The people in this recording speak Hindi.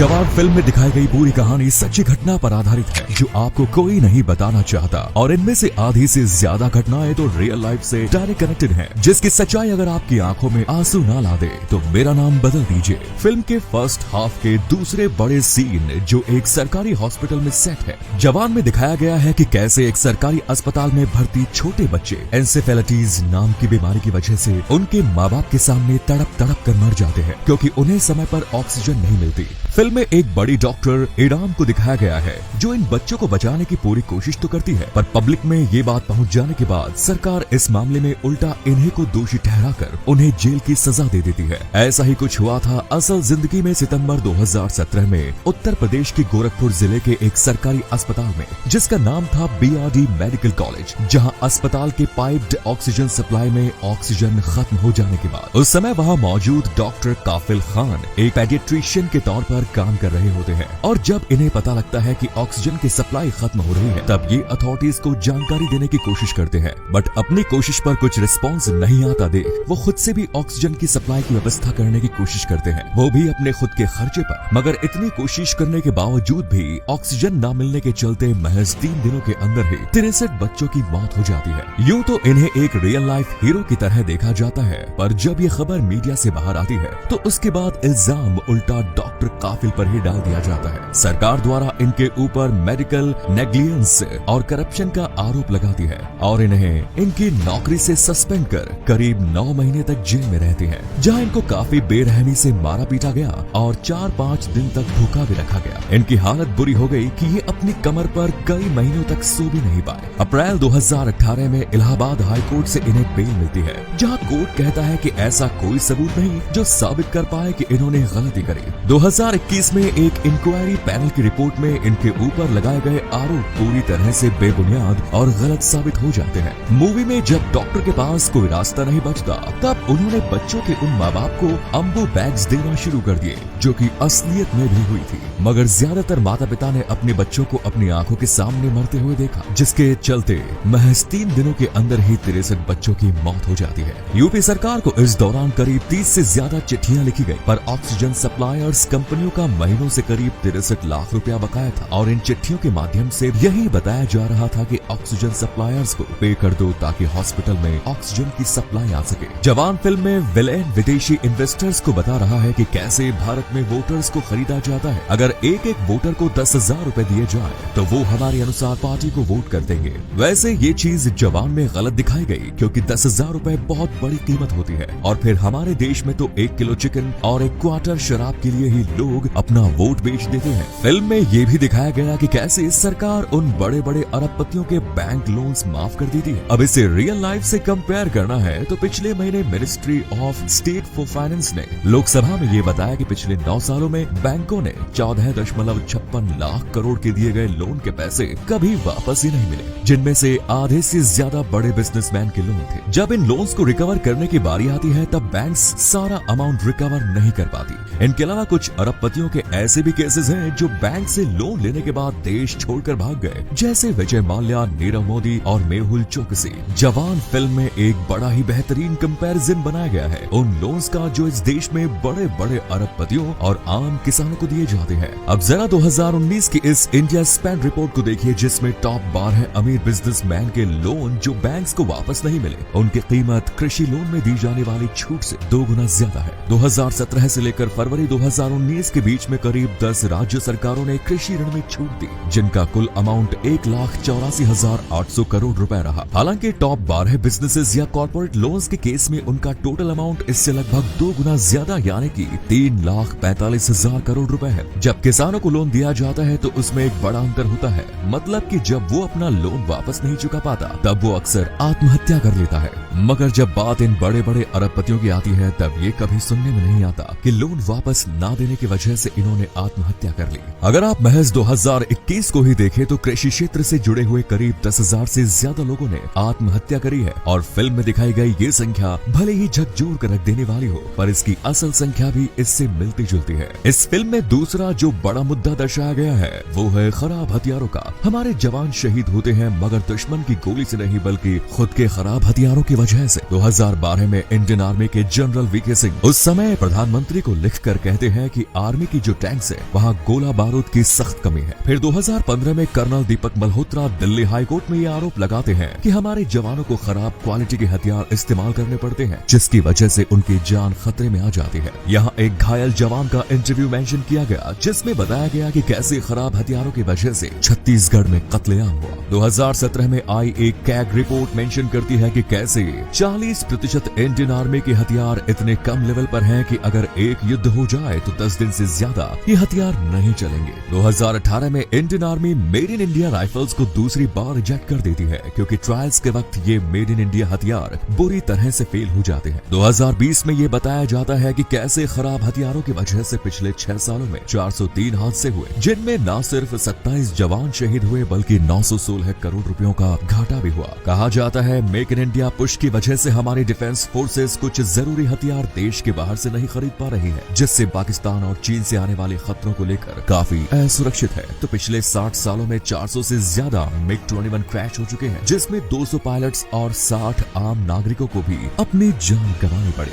जवान फिल्म में दिखाई गई पूरी कहानी सच्ची घटना पर आधारित है जो आपको कोई नहीं बताना चाहता, और इनमें से आधी से ज्यादा घटनाएं तो रियल लाइफ से डायरेक्ट कनेक्टेड हैं, जिसकी सच्चाई अगर आपकी आंखों में आंसू ना ला दे तो मेरा नाम बदल दीजिए। फिल्म के फर्स्ट हाफ के दूसरे बड़े सीन जो एक सरकारी हॉस्पिटल में सेट है। जवान में दिखाया गया है कि कैसे एक सरकारी अस्पताल में भर्ती छोटे बच्चे एंसेफेलाइटिस नाम की बीमारी की वजह से उनके माँ बाप के सामने तड़प तड़प कर मर जाते हैं क्योंकि उन्हें समय पर ऑक्सीजन नहीं मिलती। फिल्म में एक बड़ी डॉक्टर एडाम को दिखाया गया है जो इन बच्चों को बचाने की पूरी कोशिश तो करती है, पर पब्लिक में ये बात पहुंच जाने के बाद सरकार इस मामले में उल्टा इन्हीं को दोषी ठहराकर उन्हें जेल की सजा दे देती है। ऐसा ही कुछ हुआ था असल जिंदगी में सितंबर 2017 में उत्तर प्रदेश के गोरखपुर जिले के एक सरकारी अस्पताल में, जिसका नाम था BRD मेडिकल कॉलेज, जहां अस्पताल के पाइप्ड ऑक्सीजन सप्लाई में ऑक्सीजन खत्म हो जाने के बाद उस समय वहां मौजूद डॉक्टर काफिल खान एक पेडियाट्रिशियन के तौर पर काम कर रहे होते हैं, और जब इन्हें पता लगता है कि ऑक्सीजन की सप्लाई खत्म हो रही है तब ये अथॉरिटीज को जानकारी देने की कोशिश करते हैं, बट अपनी कोशिश पर कुछ रिस्पॉन्स नहीं आता देख वो खुद से भी ऑक्सीजन की सप्लाई की व्यवस्था करने की कोशिश करते हैं, वो भी अपने खुद के खर्चे पर। मगर इतनी कोशिश करने के बावजूद भी ऑक्सीजन न मिलने के चलते महज 3 दिनों के अंदर ही 63 बच्चों की मौत हो जाती है। यूँ तो इन्हें एक रियल लाइफ हीरो की तरह देखा जाता है, पर जब ये खबर मीडिया से बाहर आती है तो उसके बाद इल्जाम उल्टा डॉक्टर काफिल पर ही डाल दिया जाता है। सरकार द्वारा इनके ऊपर मेडिकल नेग्लिजेंस और करप्शन का आरोप लगाती है और इन्हें इनकी नौकरी से सस्पेंड कर करीब 9 महीने तक जेल में रहते हैं, जहां इनको काफी बेरहमी से मारा पीटा गया और 4-5 दिन तक भूखा भी रखा गया। इनकी हालत बुरी हो गई कि ये अपनी कमर पर कई महीनों तक सो भी नहीं पाए। अप्रैल 2018 में इलाहाबाद हाई कोर्ट से इन्हें बेल मिलती है, जहां कोर्ट कहता है कि ऐसा कोई सबूत नहीं जो साबित कर पाए कि इन्होंने गलती करी। 2021 में एक इंक्वायरी पैनल की रिपोर्ट में इनके ऊपर लगाए गए आरोप पूरी तरह से बेबुनियाद और गलत साबित हो जाते हैं। मूवी में जब डॉक्टर के पास कोई रास्ता नहीं बचता तब उन्होंने बच्चों के उन माँ बाप को अम्बो बैग्स देना शुरू कर दिए, जो कि असलियत में भी हुई थी, मगर ज्यादातर माता पिता ने अपने बच्चों को अपनी आंखों के सामने मरते हुए देखा, जिसके चलते महज 3 दिनों के अंदर ही 63 बच्चों की मौत हो जाती है। यूपी सरकार को इस दौरान करीब 30 से ज्यादा चिट्ठियां लिखी गई, पर ऑक्सीजन सप्लायर्स कंपनियों का महीनों से करीब 63 लाख रुपया बकाया था, और इन चिट्ठियों के माध्यम से यही बताया जा रहा था कि ऑक्सीजन सप्लायर्स को पे कर दो ताकि हॉस्पिटल में ऑक्सीजन की सप्लाई आ सके। जवान फिल्म में विलेन विदेशी इन्वेस्टर्स को बता रहा है कि कैसे भारत में वोटर्स को खरीदा जाता है। अगर एक वोटर को 10,000 रुपए दिए जाए तो वो हमारे अनुसार पार्टी को वोट कर देंगे। वैसे ये चीज जवान में गलत दिखाई गई क्योंकि 10,000 रुपए बहुत बड़ी कीमत होती है, और फिर हमारे देश में तो 1 किलो चिकन और 1 क्वार्टर शराब के लिए ही लोग अपना वोट बेच देते हैं। फिल्म में ये भी दिखाया गया कि कैसे सरकार उन बड़े बड़े अरबपतियों के बैंक लोन्स माफ कर देती है। अब इसे रियल लाइफ से कंपेयर करना है तो पिछले महीने ministry of state for finance ने लोकसभा में ये बताया कि पिछले 9 सालों में बैंकों ने 14.56 लाख करोड़ के दिए गए लोन के पैसे कभी वापस ही नहीं मिले, जिनमें से आधे से ज्यादा बड़े बिजनेसमैन के लोन थे। जब इन लोन्स को रिकवर करने की बारी आती है तब बैंक्स सारा अमाउंट रिकवर नहीं कर पाती। इनके अलावा कुछ अरबपतियों के ऐसे भी केसेस हैं जो बैंक से लोन लेने के बाद देश छोड़कर भाग गए, जैसे विजय माल्या, नीरव मोदी और मेहुल चोकसी। जवान फिल्म में एक बड़ा ही बेहतरीन कंपैरिजन बनाया गया है उन लोन्स का जो इस देश में बड़े बड़े अरबपतियों और आम किसानों को दिए जाते हैं। अब जरा 2019 की इस इंडिया स्पेंड रिपोर्ट को देखिए, जिसमें टॉप 12 अमीर बिजनेसमैन के लोन जो बैंक्स को वापस नहीं मिले, उनकी कीमत कृषि लोन में दी जाने वाली छूट से 2 गुना ज्यादा है। 2017 से लेकर फरवरी 2019 के बीच में करीब 10 राज्य सरकारों ने कृषि ऋण में छूट दी, जिनका कुल अमाउंट 1,84,800 करोड़ रुपए रहा। हालांकि टॉप 12 बिजनेसेस या कॉर्पोरेट लोन्स के केस में उनका टोटल अमाउंट इससे लगभग 2 गुना ज्यादा यानी कि 3,45,000 करोड़ रुपए है। जब किसानों को लोन दिया जाता है तो उसमें एक बड़ा अंतर होता है, मतलब कि जब वो अपना लोन वापस नहीं चुका पाता तब वो अक्सर आत्महत्या कर लेता है। मगर जब बात इन बड़े बड़े अरबपतियों की आती है तब ये कभी सुनने में नहीं आता कि लोन वापस ना देने की वजह से इन्होंने आत्महत्या कर ली। अगर आप महज 2021 को ही देखें तो कृषि क्षेत्र से जुड़े हुए करीब 10,000 से ज्यादा लोगों ने आत्महत्या करी है, और फिल्म में दिखाई गई ये संख्या भले ही झकझोर कर रख देने वाली हो, पर इसकी असल संख्या भी इससे मिलती जुलती है। इस फिल्म में दूसरा जो बड़ा मुद्दा दर्शाया गया है वो है खराब हथियारों का। हमारे जवान शहीद होते हैं मगर दुश्मन की गोली से नहीं बल्कि खुद के खराब हथियारों की वजह से। 2012 में इंडियन आर्मी के जनरल वीके सिंह उस समय प्रधानमंत्री को लिखकर कहते हैं कि आर्मी की जो टैंक्स है वहाँ गोला बारूद की सख्त कमी है। फिर 2015 में कर्नल दीपक मल्होत्रा दिल्ली हाई कोर्ट में ये आरोप लगाते हैं कि हमारे जवानों को खराब क्वालिटी के हथियार इस्तेमाल करने पड़ते हैं, जिसकी वजह से उनकी जान खतरे में आ जाती है। यहाँ एक घायल जवान का इंटरव्यू मेंशन किया गया, जिसमें बताया गया कि कैसे खराब हथियारों की वजह से छत्तीसगढ़ में कत्लेआम हुआ। 2017 में आई एक कैग रिपोर्ट मेंशन करती है कि कैसे 40% इंडियन आर्मी के हथियार इतने कम लेवल पर हैं कि अगर एक युद्ध हो जाए तो 10 दिन से ज्यादा ये हथियार नहीं चलेंगे। 2018 में Indian army made in India rifles को दूसरी बार रिजेक्ट कर देती है, क्योंकि ट्रायल्स के वक्त ये मेड इन इंडिया हथियार बुरी तरह से फेल हो जाते हैं। 2020 में ये बताया जाता है कि कैसे खराब हथियारों की वजह से पिछले 6 सालों में 403 हादसे हुए, जिनमें न सिर्फ 27 जवान शहीद हुए बल्कि 916 करोड़ रुपयों का घाटा भी हुआ। कहा जाता है मेक इन इंडिया पुश की वजह से हमारी डिफेंस फोर्सेस कुछ जरूरी हथियार देश के बाहर से नहीं खरीद पा रही है, जिससे पाकिस्तान और चीन से आने वाले खतरों को लेकर काफी असुरक्षित है। तो पिछले 60 सालों में 400 से ज्यादा MiG-21 क्रैश हो चुके हैं, जिसमें 200 पायलट्स और 60 आम नागरिकों को भी अपनी जान गंवानी पड़ी।